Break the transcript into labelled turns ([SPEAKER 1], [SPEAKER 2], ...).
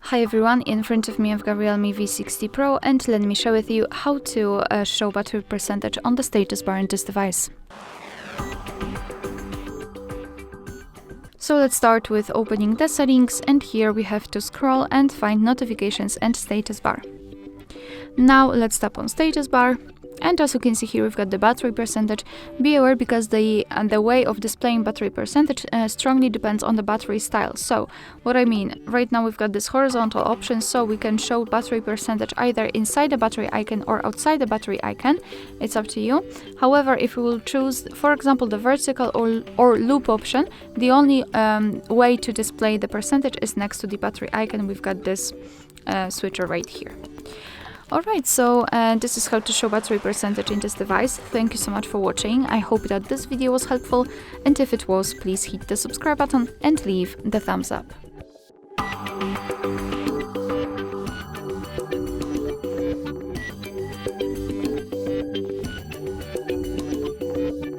[SPEAKER 1] Hi everyone, in front of me I've got REALME V60 Pro, and let me share with you how to show battery percentage on the status bar in this device. So let's start with opening the settings, and here we have to scroll and find notifications and status bar. Now let's tap on status bar. And as you can see here, we've got the battery percentage. Be aware because the way of displaying battery percentage strongly depends on the battery style. So what I mean, right now we've got this horizontal option, so we can show battery percentage either inside the battery icon or outside the battery icon. It's up to you. However, if we will choose, for example, the vertical or loop option, the only way to display the percentage is next to the battery icon. We've got this switcher right here. Alright, so this is how to show battery percentage in this device. Thank you so much for watching. I hope that this video was helpful, and if it was, please hit the subscribe button and leave the thumbs up.